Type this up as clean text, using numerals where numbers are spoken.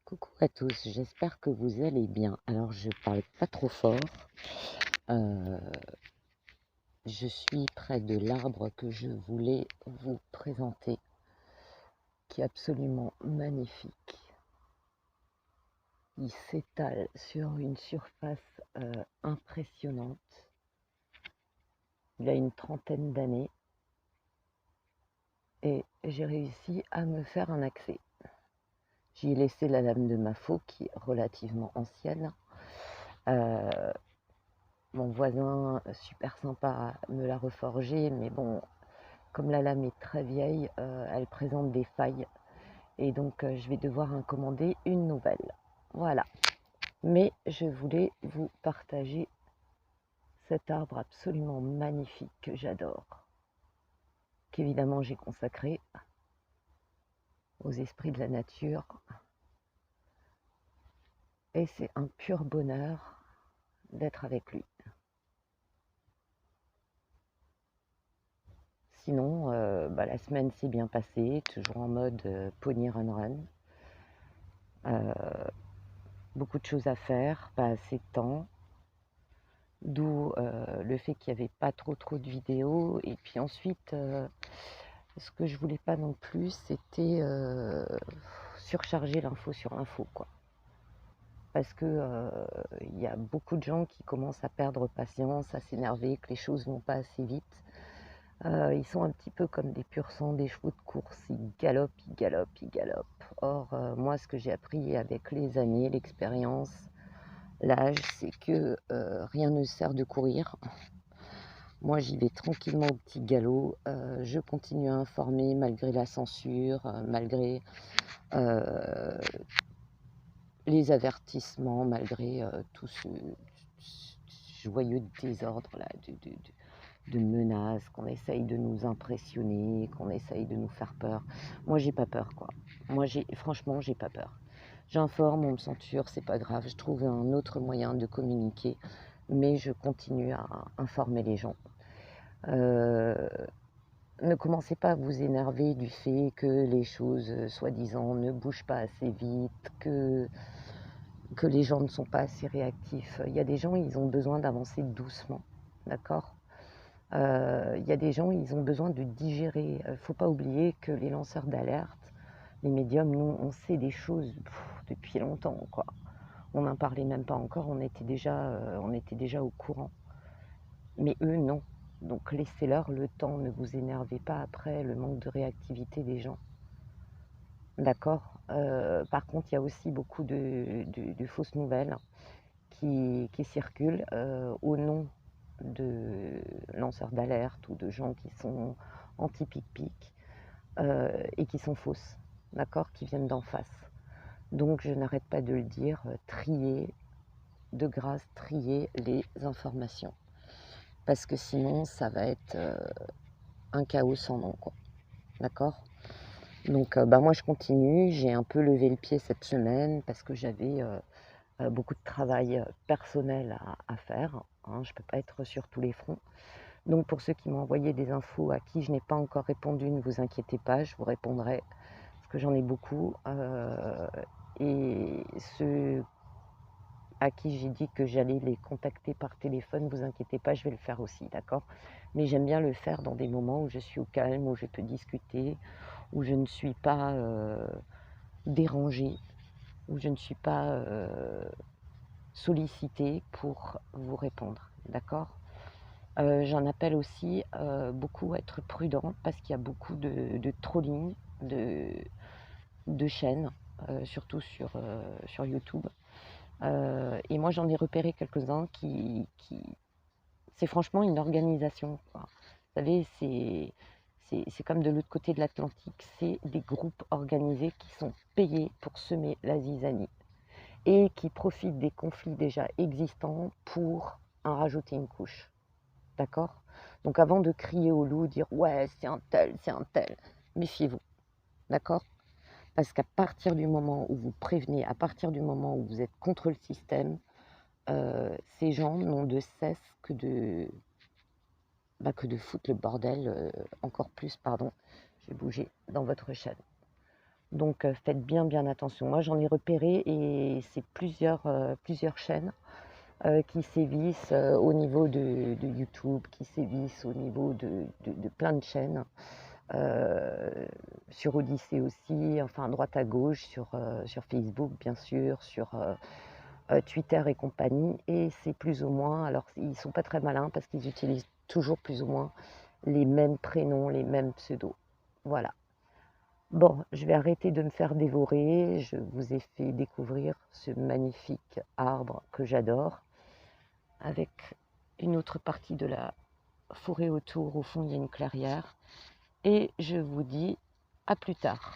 Coucou à tous, j'espère que vous allez bien. Alors je parle pas trop fort. Euh, je suis près de l'arbre que je voulais vous présenter, qui est absolument magnifique. Il s'étale sur une surface impressionnante. Il a une trentaine d'années et j'ai réussi à me faire un accès. J'y ai laissé la lame de Mafo qui est relativement ancienne. Mon voisin, super sympa, me l'a reforgée, mais bon, comme la lame est très vieille, elle présente des failles. Et donc, je vais devoir en commander une nouvelle. Voilà. Mais je voulais vous partager cet arbre absolument magnifique que j'adore, qu'évidemment j'ai consacré aux esprits de la nature. Et c'est un pur bonheur d'être avec lui. Sinon, la semaine s'est bien passée, toujours en mode pony run run. Beaucoup de choses à faire, pas assez de temps, d'où le fait qu'il n'y avait pas trop de vidéos. Et puis ensuite, ce que je voulais pas non plus, c'était surcharger l'info sur l'info, quoi. Parce que il y a beaucoup de gens qui commencent à perdre patience, à s'énerver, que les choses vont pas assez vite. Ils sont un petit peu comme des pur sang, des chevaux de course, ils galopent, ils galopent, ils galopent. Or, moi, ce que j'ai appris avec les années, l'expérience, l'âge, c'est que rien ne sert de courir. Moi, j'y vais tranquillement au petit galop. Je continue à informer malgré la censure, malgré les avertissements, malgré tout ce joyeux désordre là, de menaces, qu'on essaye de nous impressionner, qu'on essaye de nous faire peur. Moi, j'ai pas peur, quoi. Moi, franchement, j'ai pas peur. J'informe, on me censure, c'est pas grave. Je trouve un autre moyen de communiquer, mais je continue à informer les gens. Ne commencez pas à vous énerver du fait que les choses, soi-disant, ne bougent pas assez vite, que les gens ne sont pas assez réactifs. Il y a des gens, ils ont besoin d'avancer doucement, d'accord ? Il y a des gens, ils ont besoin de digérer. Il ne faut pas oublier que les lanceurs d'alerte, les médiums, nous, on sait des choses depuis longtemps, quoi. On n'en parlait même pas encore, on était déjà au courant. Mais eux, non. Donc laissez-leur le temps, ne vous énervez pas après le manque de réactivité des gens. D'accord. Par contre, il y a aussi beaucoup de fausses nouvelles qui circulent au nom de lanceurs d'alerte ou de gens qui sont anti-pic-pic et qui sont fausses, d'accord, qui viennent d'en face. Donc je n'arrête pas de le dire, trier, de grâce, trier les informations. Parce que sinon, ça va être un chaos sans nom, quoi. D'accord ? Donc moi je continue, j'ai un peu levé le pied cette semaine parce que j'avais beaucoup de travail personnel à faire, hein, je ne peux pas être sur tous les fronts. Donc pour ceux qui m'ont envoyé des infos à qui je n'ai pas encore répondu, ne vous inquiétez pas, je vous répondrai, parce que j'en ai beaucoup. Et ceux à qui j'ai dit que j'allais les contacter par téléphone, ne vous inquiétez pas, je vais le faire aussi, d'accord ? Mais j'aime bien le faire dans des moments où je suis au calme, où je peux discuter, où je ne suis pas dérangée, où je ne suis pas sollicitée pour vous répondre, d'accord ? J'en appelle aussi beaucoup à être prudent parce qu'il y a beaucoup de trolling, de chaînes, surtout sur YouTube. Et moi j'en ai repéré quelques-uns qui c'est franchement une organisation, quoi. Vous savez, c'est comme de l'autre côté de l'Atlantique, c'est des groupes organisés qui sont payés pour semer la zizanie et qui profitent des conflits déjà existants pour en rajouter une couche. D'accord ? Donc avant de crier au loup, dire ouais, c'est un tel, méfiez-vous. D'accord ? Parce qu'à partir du moment où vous prévenez, à partir du moment où vous êtes contre le système, ces gens n'ont de cesse que de foutre le bordel, encore plus, pardon, je vais bouger, dans votre chaîne. Donc faites bien attention. Moi j'en ai repéré et c'est plusieurs chaînes qui sévissent au niveau de YouTube, qui sévissent au niveau de plein de chaînes, euh, sur Odyssée aussi, enfin à droite à gauche, sur Facebook bien sûr, sur Twitter et compagnie. Et c'est plus ou moins, alors ils sont pas très malins parce qu'ils utilisent toujours plus ou moins les mêmes prénoms, les mêmes pseudos. Voilà. Bon, je vais arrêter de me faire dévorer. Je vous ai fait découvrir ce magnifique arbre que j'adore, avec une autre partie de la forêt autour. Au fond, il y a une clairière. Et je vous dis à plus tard.